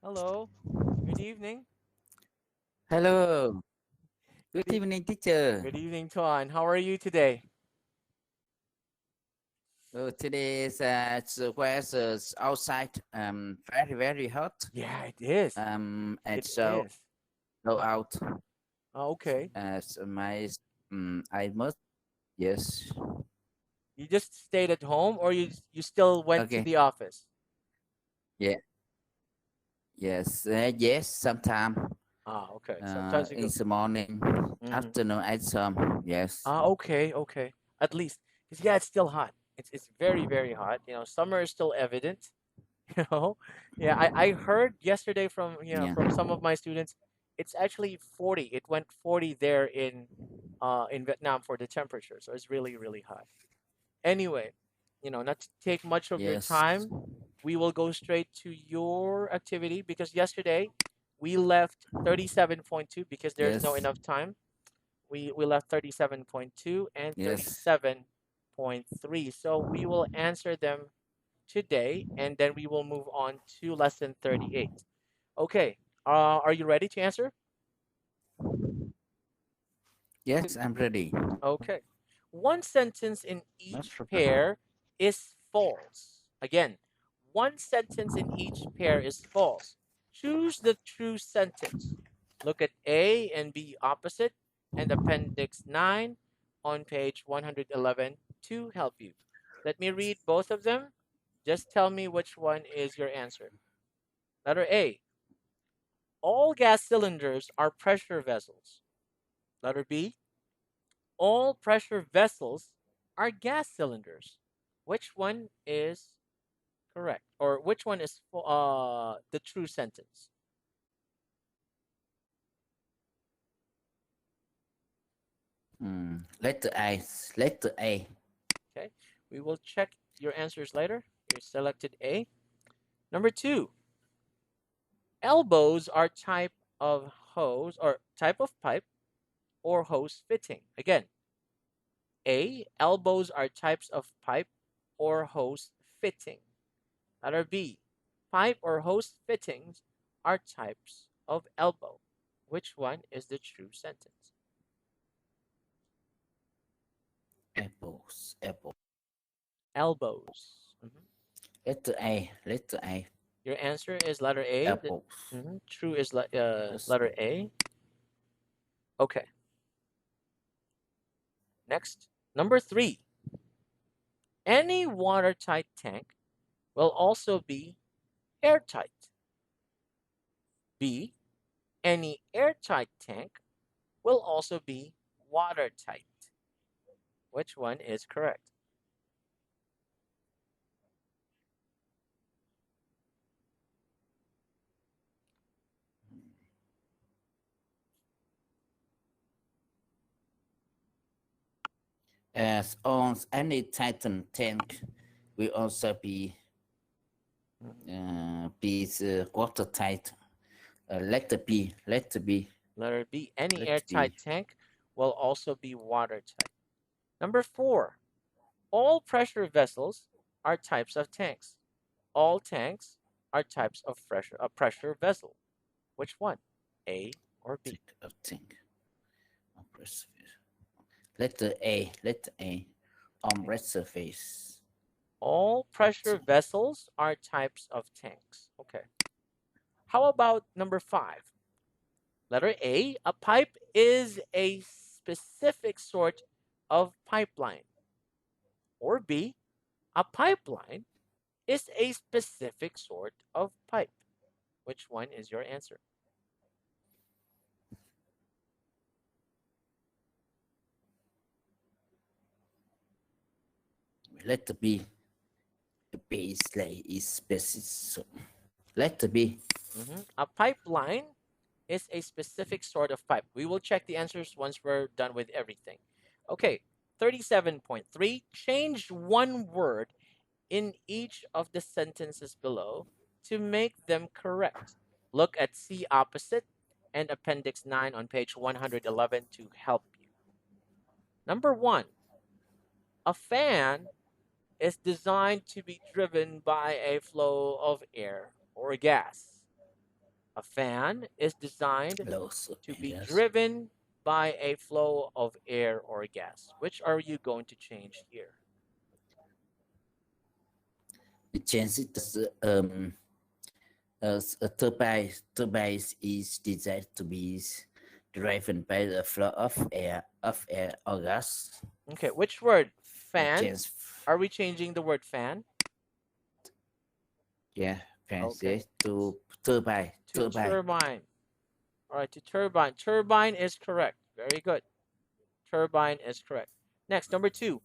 Hello. Good evening. Hello, good Good, e- evening, teacher. Good evening, Tuan. How are you today? Oh, today is the weather's outside very hot. Yeah, it is. And It so is. go out Okay. as my I must yes. You just stayed at home, or you still went to Okay, the office? yeah, yes. Sometime Okay. Sometimes you in go. the morning, Hmm. afternoon at some yes. Okay. Okay. At least, because yeah, it's still hot. It's very hot. Summer is still evident. You know, yeah. I heard yesterday from Yeah, from some of my students, it's actually 40. It went 40 there in Vietnam for the temperature. So it's really hot. Anyway, not to take much of your yes, time, we will go straight to your activity because yesterday we left 37.2 because there's no yes, enough time. We left 37.2 and yes. 37.3. So we will answer them today and then we will move on to lesson 38. Okay. Are you ready to answer? Yes, I'm ready. Okay. One sentence in No each problem. pair is false. Again, one sentence in each pair is false. Choose the true sentence. Look at A and B opposite and Appendix 9 on page 111 to help you. Let me read both of them. Just tell me which one is your answer. Letter A. All gas cylinders are pressure vessels. Letter B. All pressure vessels are gas cylinders. Which one is correct? Or which one is the true sentence? Letter A, letter A. Okay. We will check your answers later. You selected A. Number two, elbows are type of hose or type of pipe or hose fitting. Again, A, elbows are types of pipe or hose fitting. Letter B, pipe or hose fittings are types of elbow. Which one is the true sentence? Apples, apple. Elbows. Mhm. Letter A, letter A. Your answer is letter A. Apples. True is Yes. letter A. Okay. Next, number three. Any watertight tank will also be airtight. B. Any airtight tank will also be watertight. Which one is correct? As on any Titan tank will also Mhm. be watertight. Letter B, letter B, Letter B. Any letter B. airtight tank will also be watertight. Number four. All pressure vessels are types of tanks. All tanks are types of pressure vessel. Which one? A or B? Take a tank. Letter A, letter A. On Okay. red surface. All pressure vessels are types of tanks. Okay. How about number five? Letter A. A pipe is a specific sort of pipeline. Or B. A pipeline is a specific sort of pipe. Which one is your answer? Letter B. The base layer is specific. Letter B. A pipeline is a specific sort of pipe. We will check the answers once we're done with everything. Okay, 37.3. Change one word in each of the sentences below to make them correct. Look at C opposite and Appendix 9 on page 111 to help you. Number one, a fan is designed to be driven by a flow of air or gas. A fan is designed Lots of to be areas. driven by a flow of air or gas. Which are you going to change here? The chances as a turbine is designed to be driven by the flow of air or gas. Okay, which word? The Fan? chance, Are we changing the word fan? yeah, Okay, fancy to turbine, to turbine. All right, to turbine. Turbine is correct. Very good. Turbine is correct. Next, number two.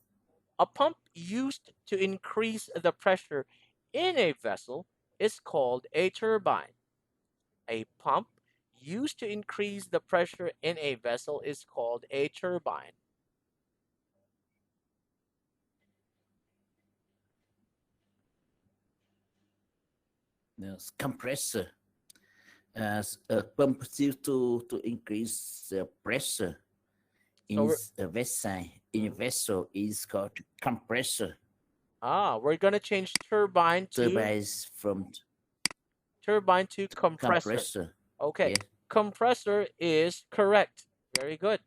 A pump used to increase the pressure in a vessel is called a turbine. A pump used to increase the pressure in a vessel is called a turbine. compressor. As a pump used to increase the pressure So in a vessel is called compressor. we're gonna change Turbines from turbine to compressor. compressor. Okay, Yeah, compressor is correct. Very good.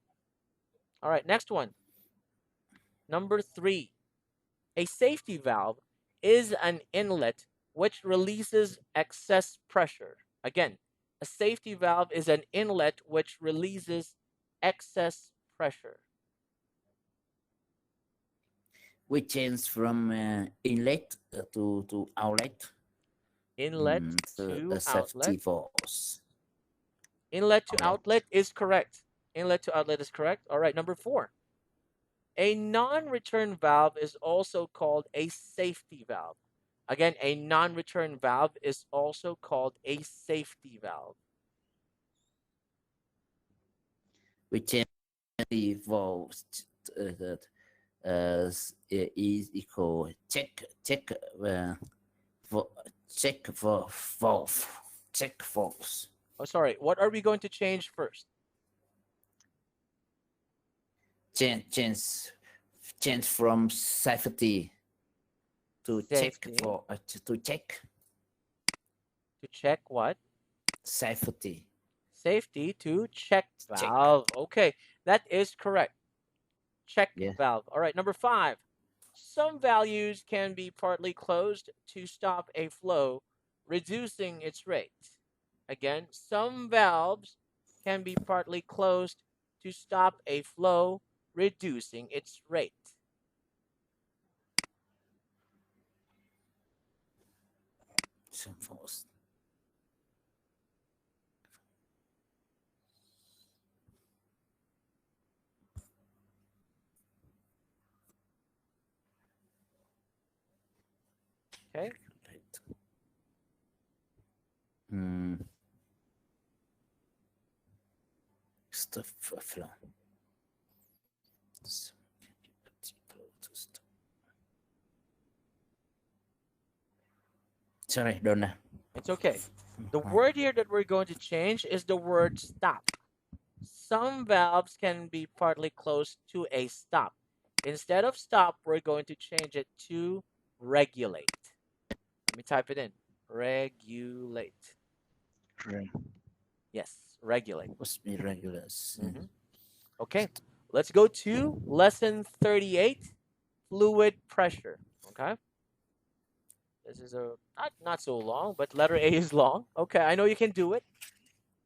All right, next one. Number three. A safety valve is an inlet which releases excess pressure. Again, a safety valve is an inlet which releases excess pressure. we change from inlet to outlet. Inlet The to safety outlet. valves. Inlet to Outlet. outlet is correct. Inlet to outlet is correct. All right, number four. A non return valve is also called a safety valve. Again, a non return valve is also called a safety valve. We change the valves. Is equal uh, check for valve check valves. Oh, sorry. What are we going to change first? Change from safety to check Safety. for to check To check what? safety. Safety to check Check. valve. Okay, that is correct. Check Yeah. valve. All right, number five. Some values can be partly closed to stop a flow, reducing its rate. Again, some valves can be partly closed to stop a flow, reducing its rate. Some valves. Okay. Hmm. Stuff flow. Sorry, Donna. It's okay. The word here that we're going to change is the word stop. Some valves can be partly closed to a stop. Instead of stop, we're going to change it to regulate. Let me type it in. Regulate. Yes, regulate. Must be regulars. Hmm. Okay, let's go to lesson 38, fluid pressure. Okay, this is a not so long, but letter A is long. Okay, I know you can do it.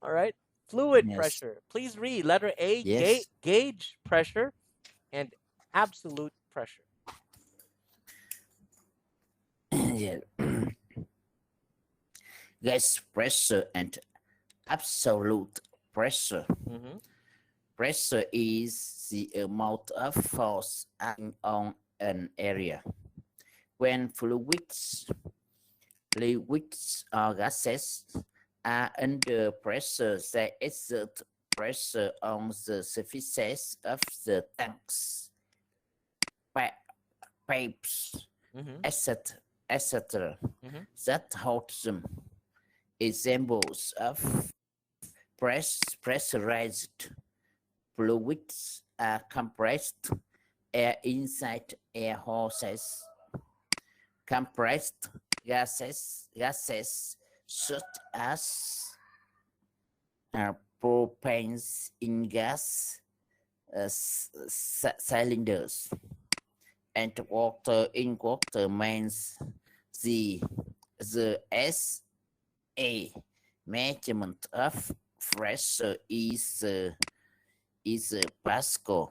All right, fluid Yes. pressure. Please read letter A, Yes. gauge pressure, and absolute pressure. Yeah. Gas pressure and absolute pressure. Hmm. Pressure is the amount of force acting on an area. When liquids or gases are under pressure, they exert pressure on the surfaces of the tanks, pipes, Hmm. etc. Hmm. that hold them. Examples of pressurized fluids are compressed air inside air hoses, compressed gases such as propanes in gas cylinders, and water in water means the the SA measurement of pressure is Pascal.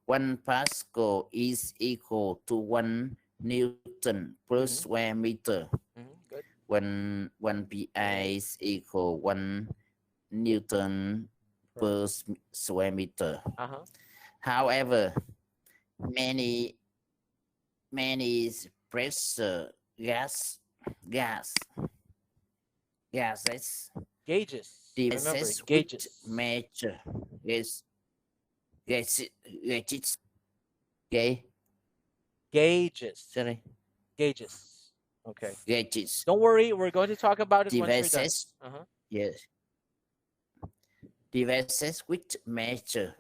1 Pascal is equal to 1 Newton per Mm-hmm. square meter. Mm-hmm. Good. One PI is equal 1 Newton Per. per square meter. Uh-huh. However, many many pressure gas gases Gauges. Remember, devices which gauges. measure gas gases okay Gauges. sorry Gauges. Okay. gases Don't worry, we're going to talk about it once you're done. devices Uh-huh. yes devices which measure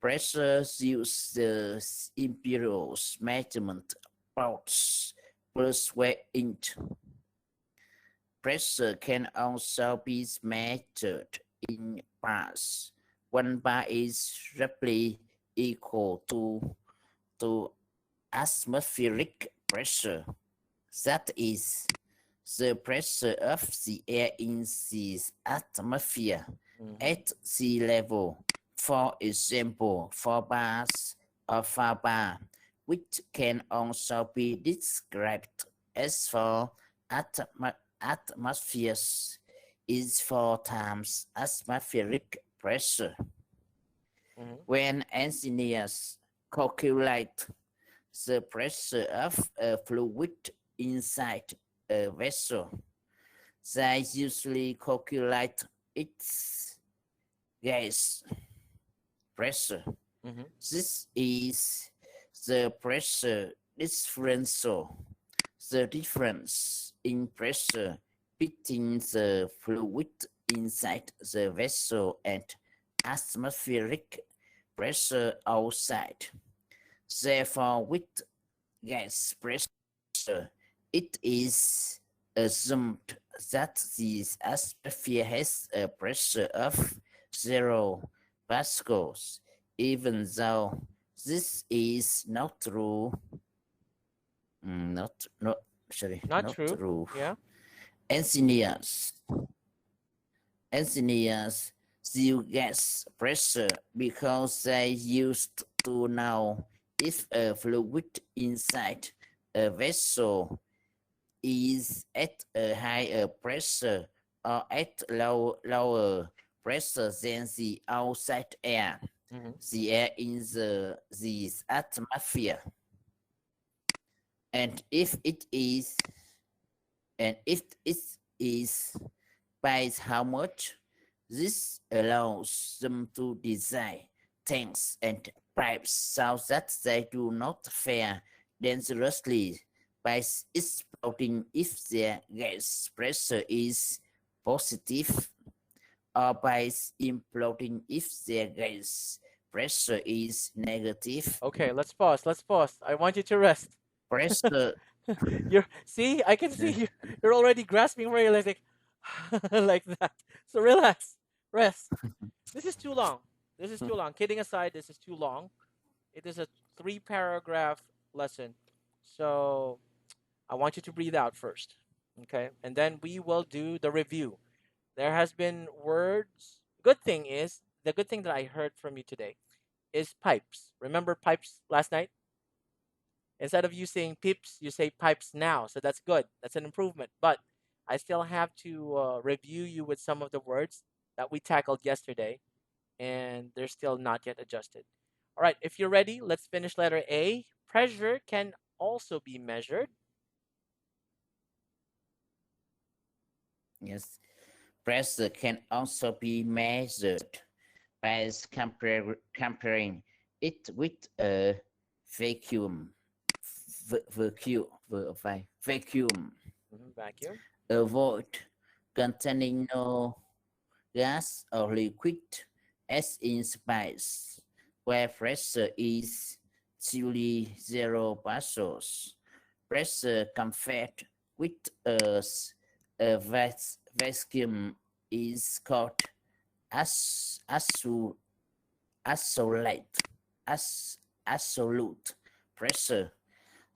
pressures use the imperial measurement parts per square inch. Pressure can also be measured in bars. 1 bar is roughly equal to atmospheric pressure. That is the pressure of the air in the atmosphere Mm-hmm. at sea level. For example, 4 bars of 4 bar, which can also be described as 4 atmospheres, is 4 times atmospheric pressure. Mm-hmm. When engineers calculate the pressure of a fluid inside a vessel, they usually calculate its gas pressure. Mm-hmm. This is the pressure differential, the difference in pressure between the fluid inside the vessel and atmospheric pressure outside. Therefore, with gas pressure, it is assumed that the atmosphere has a pressure of 0 pascals, even though this is not true. Not sorry, Not not true. true. Yeah. Engineers engineers still gas pressure because they used to know if a fluid inside a vessel is at a higher pressure or at lower pressure than the outside air, Mm-hmm. the air in the atmosphere. And if it is, and if it is by how much, this allows them to design tanks and pipes so that they do not fare dangerously by exploding if their gas pressure is positive, or by imploding if their gas pressure is negative. Okay, let's pause. Let's pause. I want you to rest. Pressure, You're see, I can see you. You're already grasping where you're like like that. So relax, rest. This is too long. This is too long. Kidding aside, this is too long. It is a 3 paragraph lesson. So I want you to breathe out first. Okay. And then we will do the review. There has been words. The good thing that I heard from you today is pipes. Remember pipes last night? Instead of you saying pips, you say pipes now. So that's good. That's an improvement. But I still have to review you with some of the words that we tackled yesterday, and they're still not yet adjusted. All right, if you're ready, let's finish letter A. Pressure can also be measured. yes, pressure can also be measured by comparing it with a vacuum, vacuum, Vacuum. a void containing no gas or liquid, as in space, where pressure is truly 0 pascals. Pressure compared with a vacuum is called as isolate as absolute pressure.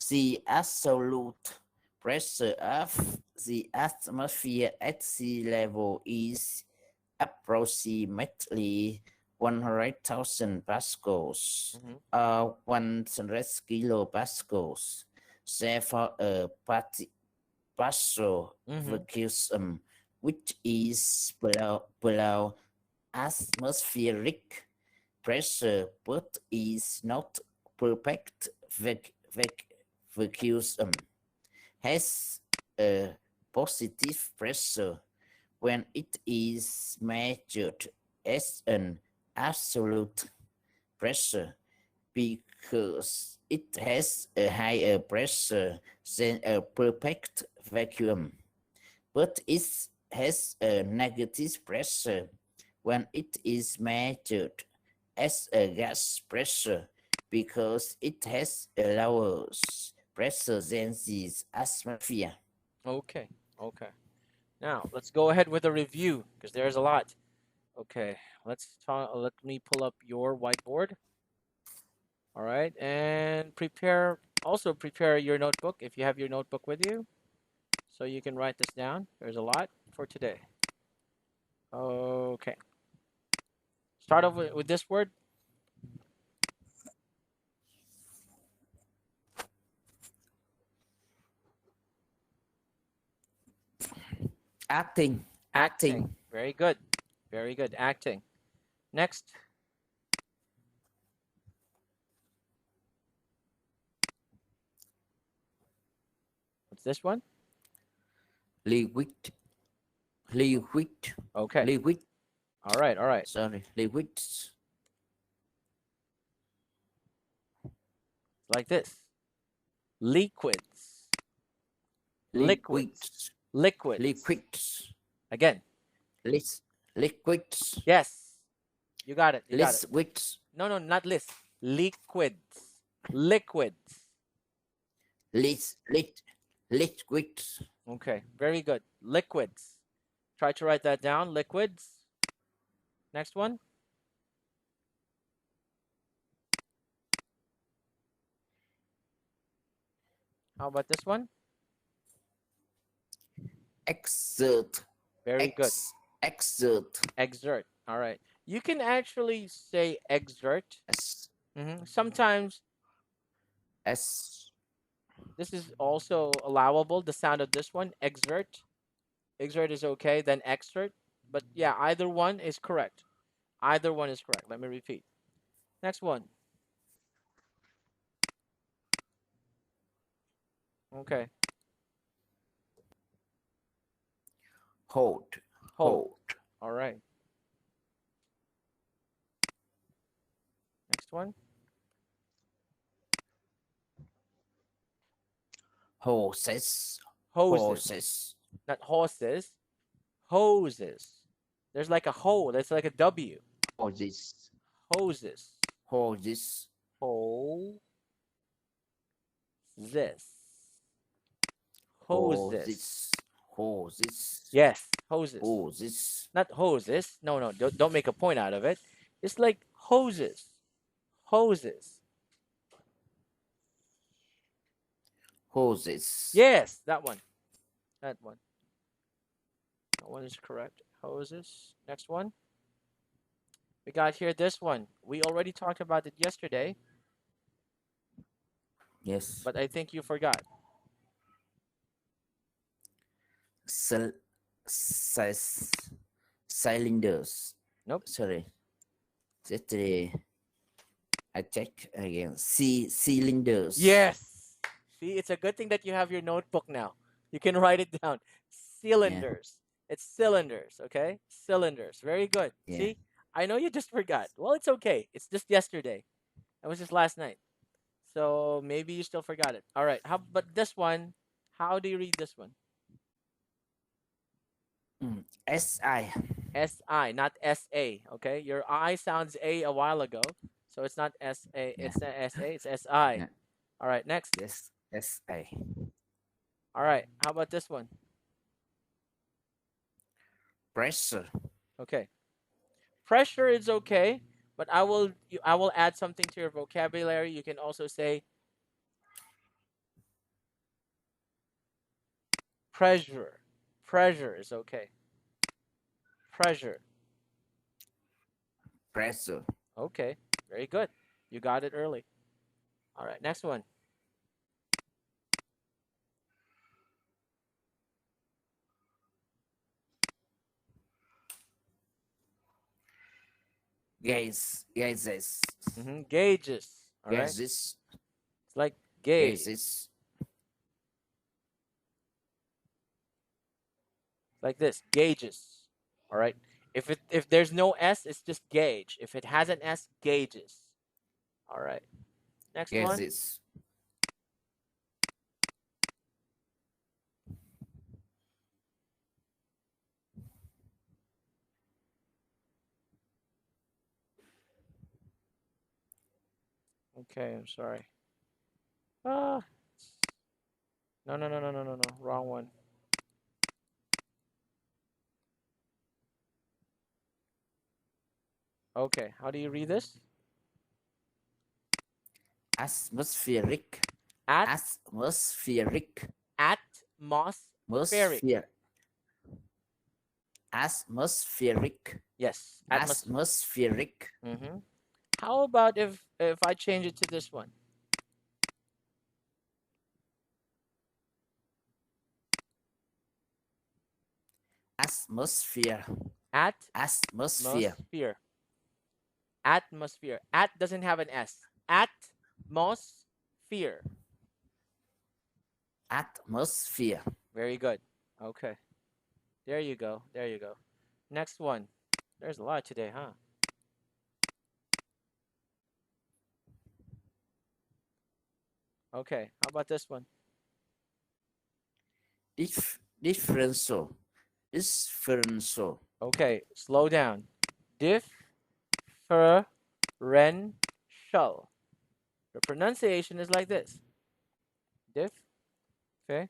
The absolute pressure of the atmosphere at sea level is approximately 100,000 pascals Mm-hmm. or 100 kilopascals. Therefore, a partial Mm-hmm. vacuum, which is below atmospheric pressure but is not perfect vacuum, has a positive pressure when it is measured as an absolute pressure because it has a higher pressure than a perfect vacuum, but it has a negative pressure when it is measured as a gas pressure because it has a lower pressure than the atmosphere. Okay. Okay. Now let's go ahead with a review because there's a lot. Okay. Let's talk. Let me pull up your whiteboard. All right, and prepare. Also prepare your notebook if you have your notebook with you, so you can write this down. There's a lot for today. Okay. Start off with this word. Acting, Acting. acting, Very good. Very good. Acting. Next. What's this one? liquid, liquid, Okay. liquid, All right. All right. sorry, liquids, Like this. Liquids. Liquids. liquids, Liquids. liquids, Again. liquids, Yes. You got it. You got it. liquids, No, no, not list. Liquids. Liquids. liquids, Okay. Very good. Liquids. Try to write that down. Liquids. Next one. How about this one? exert, Very good. exert, Exert. All right. You can actually say exert. s, Sometimes s, this is also allowable. The sound of this one, exert. Exert is okay, then exert. But yeah, either one is correct. Either one is correct. Let me repeat. Next one. Okay. hold, Hold. hold, All right. Next one. horses, Hoses. horses, Not horses. Hoses. There's like a hole. That's like a W. horses, Hoses. horses, Hoses. Hoses. horses, horses, Yes, hoses. horses, Not hoses. No, no, don't make a point out of it. It's like hoses. Hoses. horses, Yes, that one. That one. That one is correct. Hoses. Next one. We got here this one. We already talked about it yesterday, yes, but I think you forgot. Cy- cy- cylinders. Nope. Sorry, yesterday I check again. Cylinders. Yes. See, it's a good thing that you have your notebook now. You can write it down. Yeah, Cylinders. It's cylinders, okay? Cylinders. Very good. yeah. See, I know you just forgot. Well, it's okay. It's just yesterday. It was just last night. So maybe you still forgot it. All right. How but this one? How do you read this one? Si. S-I, not S-A. Okay. Your I sounds a while ago. So it's not S-A. Yeah, It's not S-A. It's S-I. yeah. All right. Next. Yes, Si. All right. How about this one? Pressure. Okay. Pressure is okay, but I will add something to your vocabulary. You can also say pressure. Pressure is okay. Pressure. Pressure. Okay. Very good. You got it early. All right. Next one. Gauges. Gauges. All right. Gauges. It's like gauge. Gauges. Like this. Gauges. All right. If there's no S, it's just gauge. If it has an S, gauges. All right. Next one. Gauges. Okay, I'm sorry. Ah, no. Wrong one. Okay, how do you read this? Atmospheric. At Atmospheric. atmospheric. Atmospheric. Yes, Atmospheric. How about if I change it to this one? Atmosphere. Atmosphere. Atmosphere. Atmosphere. At doesn't have an S. Atmosphere. Atmosphere. Very good. Okay. There you go. There you go. Next one. There's a lot today, huh? Okay. How about this one? Differential. Differential. Okay. Slow down. Differential. The pronunciation is like this. Differential.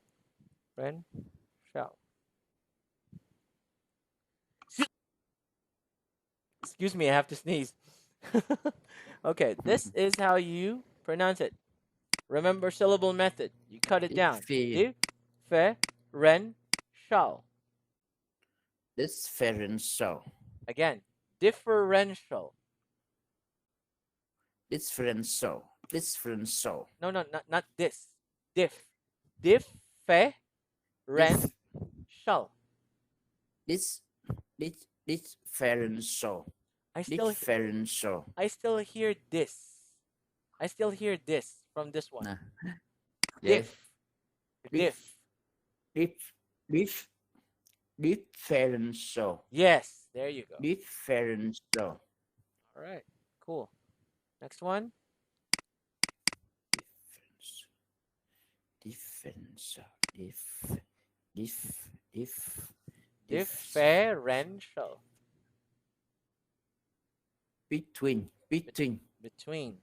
Excuse me, I have to sneeze. Okay, this is how you pronounce it. Remember syllable method. You cut it down. Differential. Differential. Again, differential. Differential. Differential. No, not this. Differential. This differential. I still Differential. I still hear this. I still hear this from this one. Nah. Diff. Diff. Differential. Yes, there you go. Differential. All right, cool. Next one. Differential. Differential. Between. Between.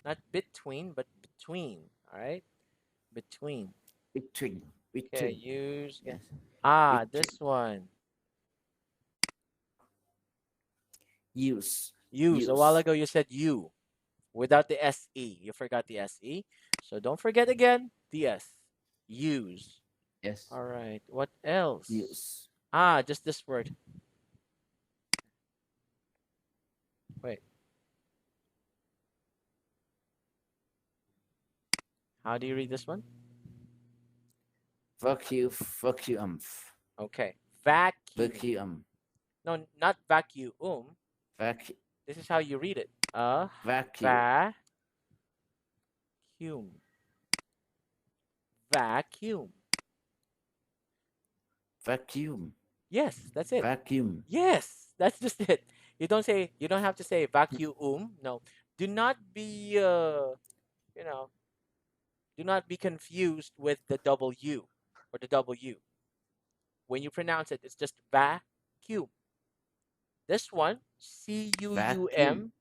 Not between, but between. All right? Between. Okay, use. Yes. Between. This one. Use. A while ago you said you without the SE. You forgot the SE. So don't forget again the S. Use. Yes. All right. What else? Use. Just this word. Wait. How do you read this one? Vacuum. Okay. Vacuum. Vacuum. No, not vacuum. Vacuum. This is how you read it. Vacuum. Vacuum. Vacuum. Yes, that's it. Vacuum. Yes, that's just it. You don't have to say vacuum. No. Do not be do not be confused with the W or the W. When you pronounce it, it's just vacuum. This one, CUUM, Vacuum.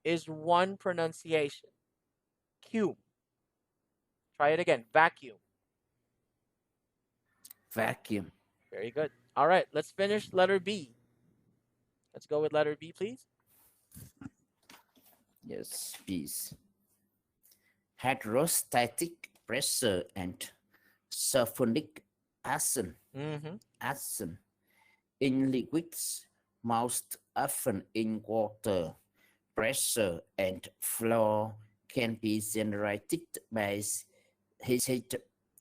is one pronunciation. Cume. Try it again. Vacuum. Vacuum. Very good. All right, let's finish letter B. Let's go with letter B, please. Yes, please. Hydrostatic pressure and sulfonic acid. Mm-hmm. Acid in liquids, most often in water. Pressure and flow can be generated by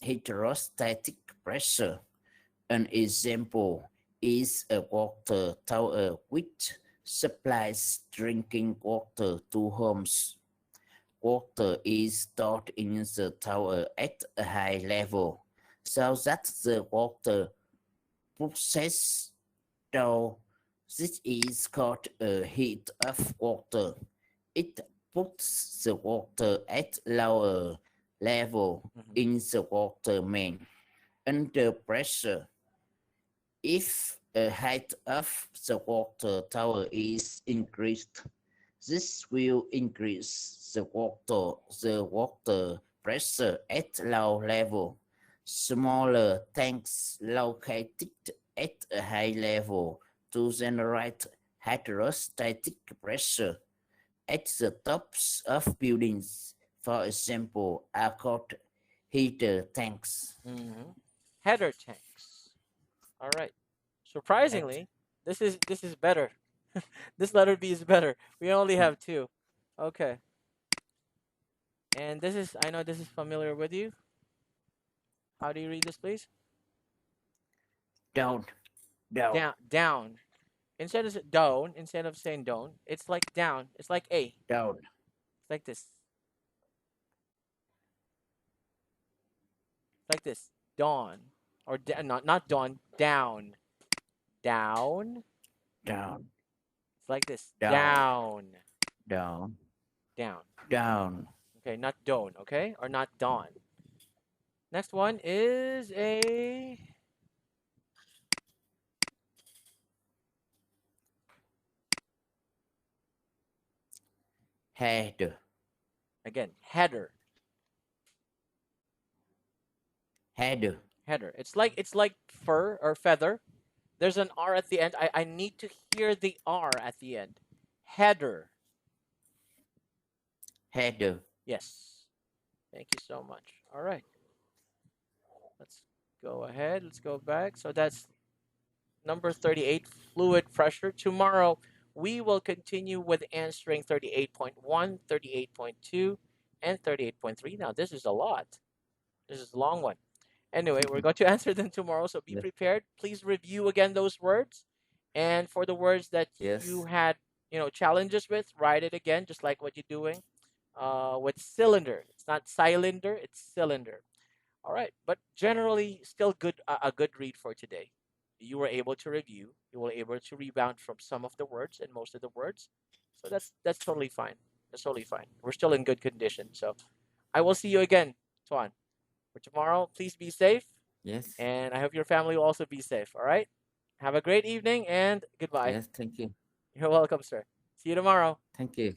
hydrostatic pressure. An example is a water tower which supplies drinking water to homes. Water is stored in the tower at a high level so that the water pushes down. This is called a heat of water. It puts the water at lower level Mm-hmm. in the water main under pressure. If a height of the water tower is increased, this will increase the water pressure at low level. Smaller tanks located at a high level to generate hydrostatic pressure at the tops of buildings, for example, are called heater tanks. Mm-hmm. Header tanks. All right. At Surprisingly, this is better. This letter B is better. We only have two. Okay. And this is, I know this is familiar with you. How do you read this, please? down, down, Down, down. Instead of down, instead of saying don't, it's like down. It's like A. It's down, like this. It's like this. Dawn. Or not dawn, down. Down. down, It's like this. down, Down. down, Down. down, Okay, not dawn, okay? Or not dawn. Next one is a, head, again, header. head, Header. It's like fur or feather. There's an R at the end. I need to hear the R at the end. Header. head, Yes. Thank you so much. All right. Let's go ahead. Let's go back. So that's number 38, fluid pressure. Tomorrow, we will continue with answering 38.1, 38.2, and 38.3. Now, this is a lot. This is a long one. Anyway, we're going to answer them tomorrow, so be yes, prepared. Please review again those words. And for the words that you yes, had, challenges with, write it again, just like what you're doing with cylinder. It's not cylinder, it's cylinder. All right, but generally, still good. A good read for today. You were able to review. You were able to rebound from some of the words and most of the words. So that's totally fine. That's totally fine. We're still in good condition. So I will see you again, Tuan, for tomorrow. Please be safe, yes, and I hope your family will also be safe. All right. Have a great evening and goodbye. yes, thank you, You're welcome, sir. See you tomorrow. thank you.